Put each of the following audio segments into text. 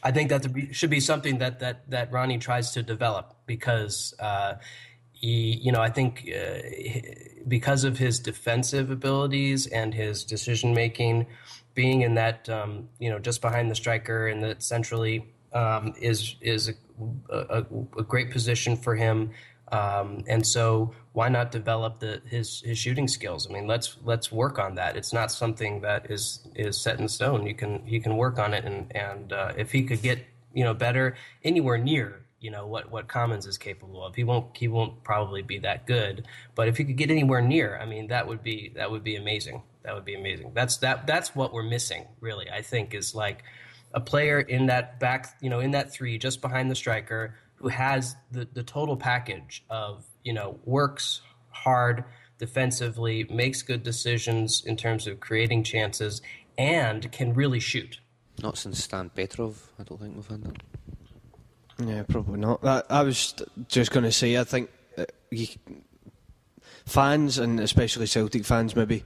I think that should be something that Ronnie tries to develop because I think because of his defensive abilities and his decision making, being in that just behind the striker and that centrally is a great position for him. And so why not develop his shooting skills? I mean, let's work on that. It's not something that is set in stone. He can work on it, and if he could get better anywhere near what Commons is capable of, he won't probably be that good. But if he could get anywhere near, I mean, that would be amazing. That would be amazing. That's what we're missing, really. I think is like a player in that back, in that three just behind the striker, who has the total package of, works hard defensively, makes good decisions in terms of creating chances, and can really shoot. Not since Stan Petrov, I don't think we've had that. Yeah, probably not. I was just going to say, I think fans, and especially Celtic fans, maybe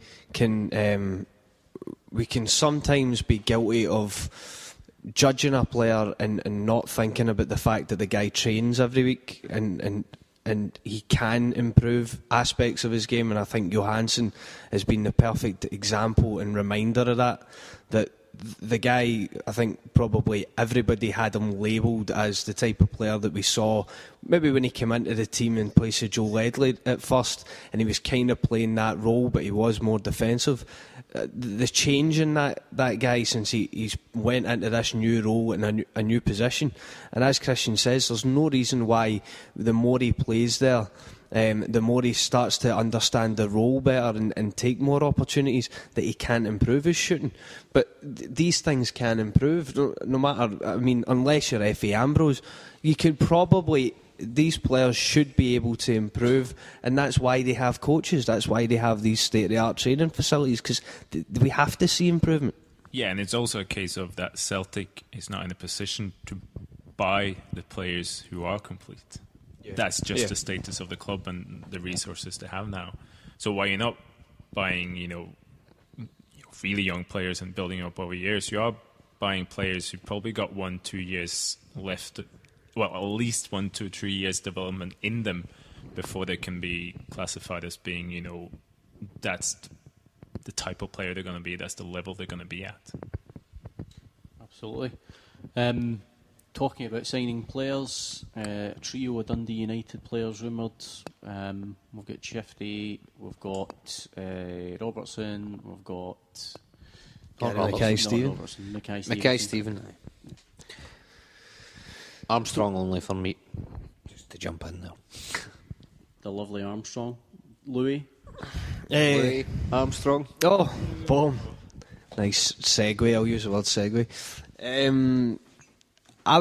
we can sometimes be guilty of judging a player and not thinking about the fact that the guy trains every week and he can improve aspects of his game, and I think Johansson has been the perfect example and reminder of that the guy, I think probably everybody had him labelled as the type of player that we saw maybe when he came into the team in place of Joe Ledley at first, and he was kind of playing that role, but he was more defensive. The change in that guy since he's went into this new role in a new position, and as Christian says, there's no reason why the more he plays there, the more he starts to understand the role better and take more opportunities, that he can improve his shooting. But these things can improve, no matter, I mean, unless you're F.A. Ambrose, you could probably, these players should be able to improve, and that's why they have coaches, that's why they have these state-of-the-art training facilities, because we have to see improvement. Yeah, and it's also a case of that Celtic is not in a position to buy the players who are complete. That's just the status of the club and the resources they have now. So why you're not buying, really young players and building up over years? You are buying players who probably got 1-2 years left, well, at least 1, 2, 3 years development in them before they can be classified as being, that's the type of player they're going to be. That's the level they're going to be at. Absolutely. Talking about signing players, a trio of Dundee United players rumoured. We've got Shifty, we've got Robertson, we've got Mackay-Steven. Armstrong only for me, just to jump in there. The lovely Armstrong. Louis? Louis Armstrong. Oh, boom. Nice segue, I'll use the word segue. I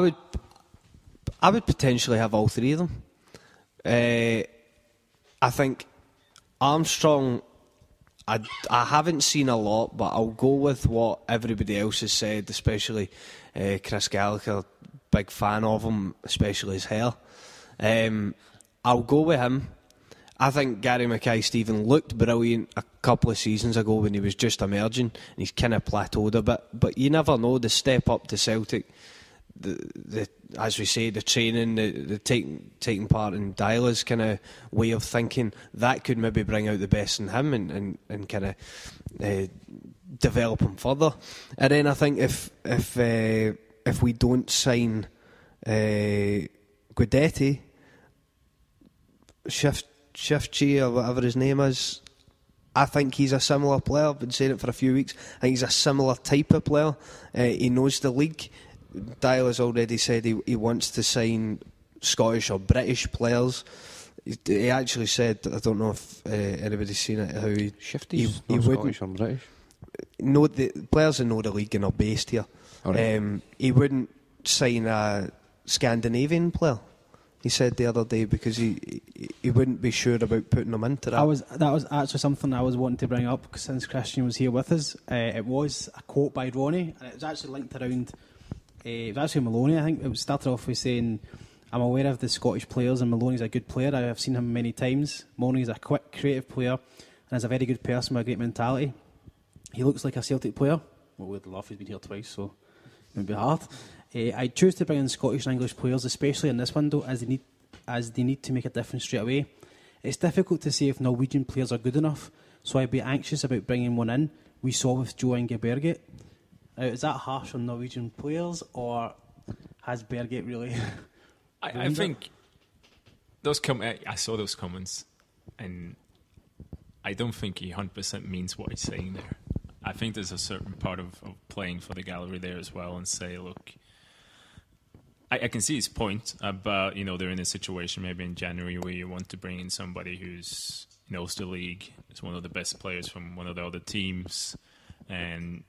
would potentially have all three of them. I think Armstrong, I haven't seen a lot, but I'll go with what everybody else has said, especially Chris Gallagher, big fan of him, especially his hair. I'll go with him. I think Gary Mackay-Steven looked brilliant a couple of seasons ago when he was just emerging, and he's kind of plateaued a bit. But you never know, the step up to Celtic, the as we say, the training, the taking part in Dyla's kind of way of thinking, that could maybe bring out the best in him and kind of develop him further. And then I think if we don't sign Guidetti, Shifty or whatever his name is, I think he's a similar player. I've been saying it for a few weeks. I think he's a similar type of player. He knows the league. Dial has already said he wants to sign Scottish or British players. He actually said, I don't know if anybody's seen it, how he Scottish or British. No, the players that know the league and are based here. Right. He wouldn't sign a Scandinavian player, he said the other day, because he wouldn't be sure about putting them into that. That was actually something I was wanting to bring up, because since Christian was here with us, it was a quote by Ronnie, and it was actually linked around. It was actually Maloney, I think. It started off with saying, I'm aware of the Scottish players and Maloney's a good player. I have seen him many times. Maloney's a quick, creative player and is a very good person with a great mentality. He looks like a Celtic player. Well, we'd love, he's been here twice, so it would be hard. I choose to bring in Scottish and English players, especially in this window, as they need to make a difference straight away. It's difficult to say if Norwegian players are good enough, so I'd be anxious about bringing one in. We saw with Joe Inge Berget. Is that harsh on Norwegian players, or has Berget really... I think I saw those comments, and I don't think he 100% means what he's saying there. I think there's a certain part of playing for the gallery there as well, and say, look, I can see his point about, they're in a situation maybe in January where you want to bring in somebody who's knows the league, is one of the best players from one of the other teams, and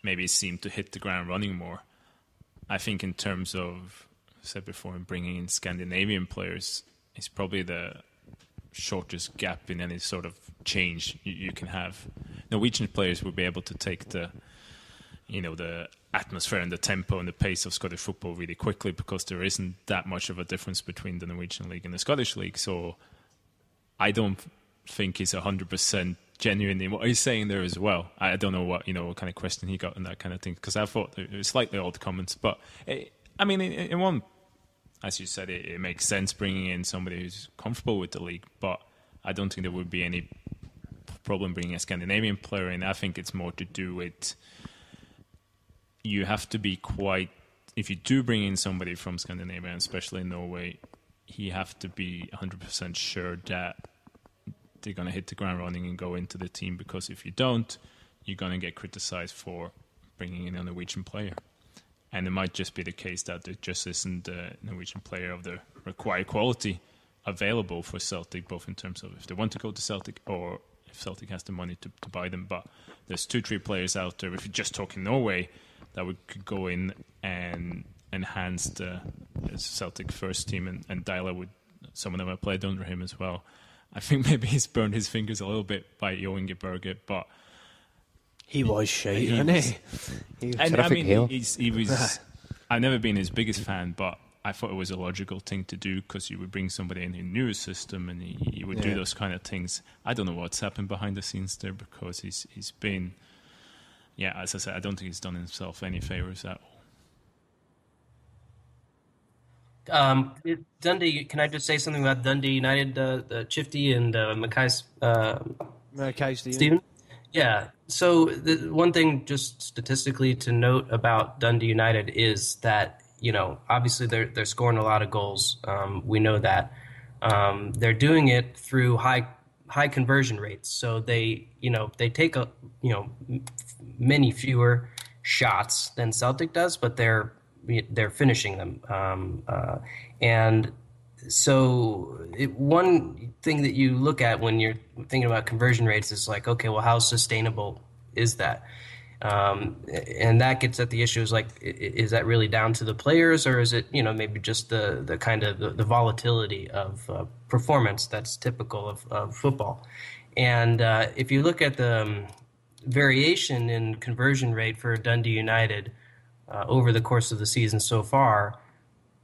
maybe seem to hit the ground running more. I think in terms of, I said before, in bringing in Scandinavian players, it's probably the shortest gap in any sort of change you can have. Norwegian players will be able to take the atmosphere and the tempo and the pace of Scottish football really quickly, because there isn't that much of a difference between the Norwegian league and the Scottish league. So I don't think he's 100% genuine in what he's saying there as well. I don't know what kind of question he got and that kind of thing, because I thought it was slightly odd comments. But in one, as you said, it makes sense bringing in somebody who's comfortable with the league, but I don't think there would be any problem bringing a Scandinavian player in. I think it's more to do with, you have to be quite, if you do bring in somebody from Scandinavia, and especially Norway, you have to be 100% sure that they're going to hit the ground running and go into the team, because if you don't, you're going to get criticized for bringing in a Norwegian player. And it might just be the case that there just isn't a Norwegian player of the required quality available for Celtic, both in terms of if they want to go to Celtic or if Celtic has the money to buy them. But there's 2-3 players out there, if you're just talking Norway, that we could go in and enhance the Celtic first team and dial with some of them have played under him as well. I think maybe he's burned his fingers a little bit by Joe Inge Berget, but he was shite, wasn't he? He was and terrific heel. He was. I've never been his biggest fan, but I thought it was a logical thing to do, because you would bring somebody in who knew his system and he would do those kind of things. I don't know what's happened behind the scenes there, because he's been, as I said, I don't think he's done himself any favours at all. Dundee, can I just say something about Dundee United, Chifty and Mackay's Stephen? Yeah. So the one thing just statistically to note about Dundee United is that, obviously they're scoring a lot of goals. We know that. They're doing it through high conversion rates. So they take many fewer shots than Celtic does, but they're finishing them. And so one thing that you look at when you're thinking about conversion rates is like, okay, well, how sustainable is that? And that gets at the issues like, is that really down to the players, or is it, maybe just the kind of the volatility of performance that's typical of football? And if you look at the variation in conversion rate for Dundee United over the course of the season so far,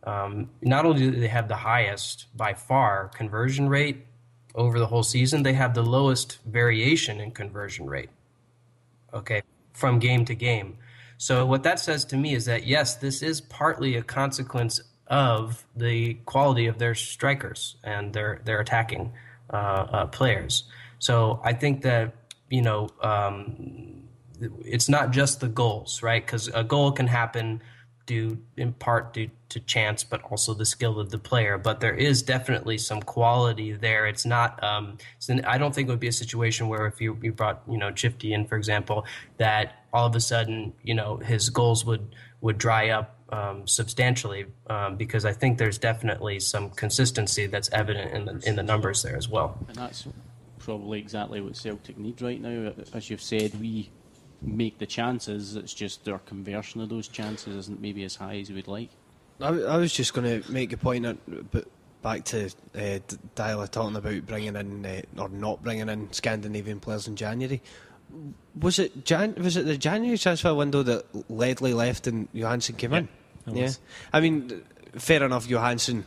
not only do they have the highest by far conversion rate over the whole season, they have the lowest variation in conversion rate, okay, from game to game. So what that says to me is that, yes, this is partly a consequence of the quality of their strikers and their attacking players. So I think that, it's not just the goals, right? Because a goal can happen due to chance, but also the skill of the player. But there is definitely some quality there. It's not. I don't think it would be a situation where if you brought Chifty in, for example, that all of a sudden his goals would dry up substantially, because I think there's definitely some consistency that's evident in the numbers there as well. And that's probably exactly what Celtic need right now. As you've said, we make the chances, it's just their conversion of those chances isn't maybe as high as we'd like. I was just going to make a point back to Dyla talking about bringing in or not bringing in Scandinavian players in January. Was it the January transfer window that Ledley left and Johansson came in? Yeah, I mean, fair enough, Johansson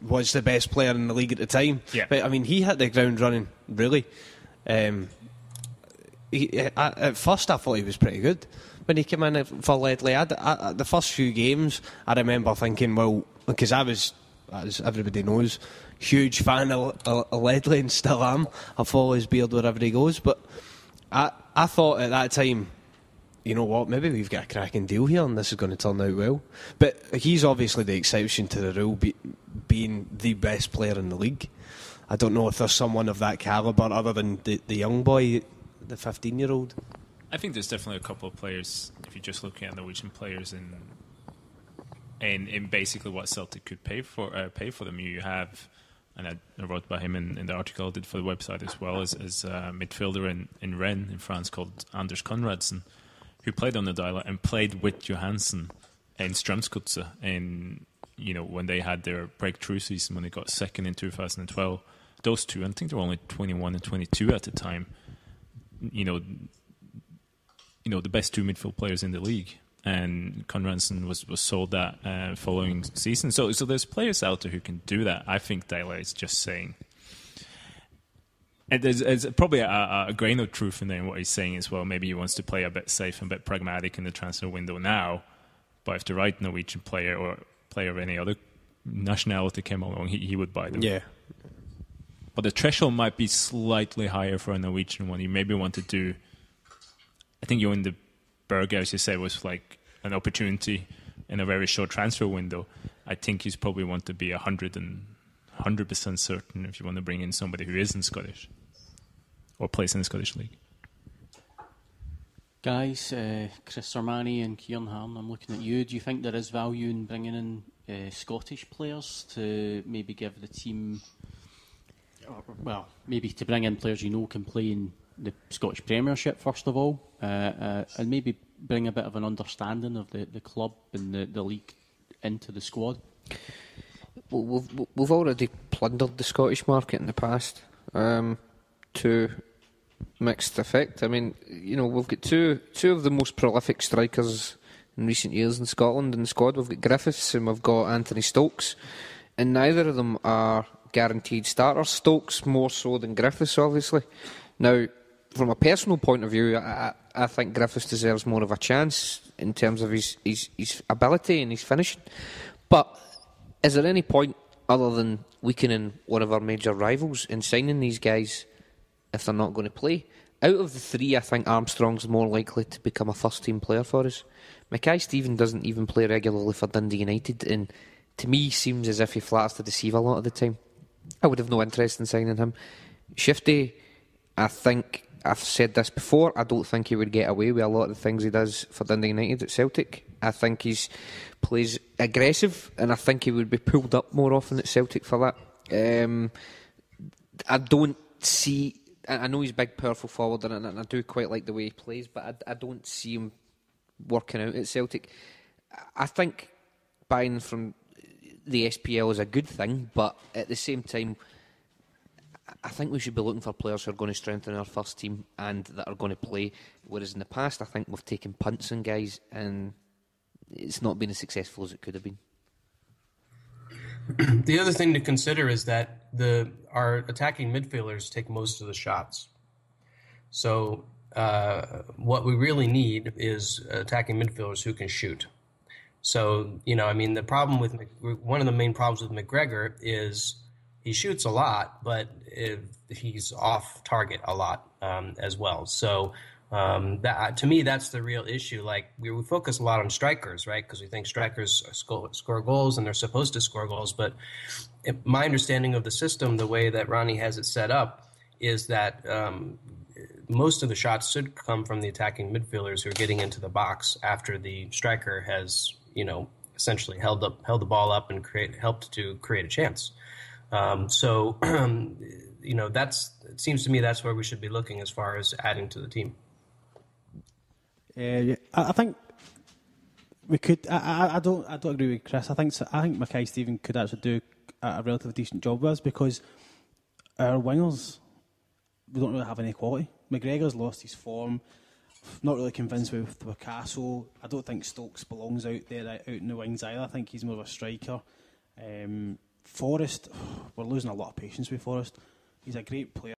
was the best player in the league at the time, but I mean, he hit the ground running, really. At first I thought he was pretty good, when he came in for Ledley. The first few games, I remember thinking, well, because I was, as everybody knows, huge fan of Ledley and still am. I follow his beard wherever he goes. But I thought at that time, you know what, maybe we've got a cracking deal here and this is going to turn out well. But he's obviously the exception to the rule, being the best player in the league. I don't know if there's someone of that calibre other than the young boy, the 15-year-old. I think there's definitely a couple of players, if you're just looking at Norwegian players in basically what Celtic could pay for them. You have, and I wrote about him in the article I did for the website as well, as a midfielder in Rennes in France called Anders Konradsen, who played on the dial and played with Johansen in Strømsgodset in, when they had their breakthrough season when they got second in 2012. Those two, I think they were only 21 and 22 at the time. The best two midfield players in the league, and Konradsen was sold that following season. So there's players out there who can do that. I think Dele is just saying, and there's probably a grain of truth in there in what he's saying as well. Maybe he wants to play a bit safe and a bit pragmatic in the transfer window now, but if the right Norwegian player or player of any other nationality came along, he would buy them. Yeah. But the threshold might be slightly higher for a Norwegian one. You maybe want to do, I think Johan de Berge, as you said, was like an opportunity in a very short transfer window. I think you probably want to be 100% certain if you want to bring in somebody who isn't Scottish or plays in the Scottish League. Guys, Chris Sermanni and Ciaran Harran, I'm looking at you. Do you think there is value in bringing in Scottish players to maybe give the team, maybe to bring in players can play in the Scottish Premiership first of all, and maybe bring a bit of an understanding of the club and the league into the squad? Well, we've already plundered the Scottish market in the past to mixed effect. I mean, we've got two of the most prolific strikers in recent years in Scotland in the squad. We've got Griffiths and we've got Anthony Stokes, and neither of them are guaranteed starters. Stokes more so than Griffiths, obviously. Now, from a personal point of view, I think Griffiths deserves more of a chance in terms of his ability and his finishing. But is there any point other than weakening one of our major rivals in signing these guys if they're not going to play? Out of the three, I think Armstrong's more likely to become a first-team player for us. Mackay-Steven doesn't even play regularly for Dundee United, and to me seems as if he flatters to deceive a lot of the time. I would have no interest in signing him. Shifty, I think, I've said this before, I don't think he would get away with a lot of the things he does for Dundee United at Celtic. I think he plays aggressive, and I think he would be pulled up more often at Celtic for that. I don't see, I know he's a big, powerful forward, and I do quite like the way he plays, but I don't see him working out at Celtic. I think buying from the SPL is a good thing, but at the same time, I think we should be looking for players who are going to strengthen our first team and that are going to play. Whereas in the past, I think we've taken punts on guys and it's not been as successful as it could have been. The other thing to consider is that our attacking midfielders take most of the shots. So what we really need is attacking midfielders who can shoot. So, the problem with one of the main problems with McGregor is he shoots a lot, but he's off target a lot as well. So that to me, that's the real issue. Like we focus a lot on strikers, right? Because we think strikers score goals and they're supposed to score goals. But my understanding of the system, the way that Ronnie has it set up, is that most of the shots should come from the attacking midfielders who are getting into the box after the striker has, essentially held the ball up and helped to create a chance. It seems to me that's where we should be looking as far as adding to the team. I think we could. I don't agree with Chris. I think Mackay-Steven could actually do a relatively decent job with us because our wingers, we don't really have any quality. McGregor's lost his form. Not really convinced with Castle. I don't think Stokes belongs out in the wings either. I think he's more of a striker. Forrest, we're losing a lot of patience with Forrest. He's a great player.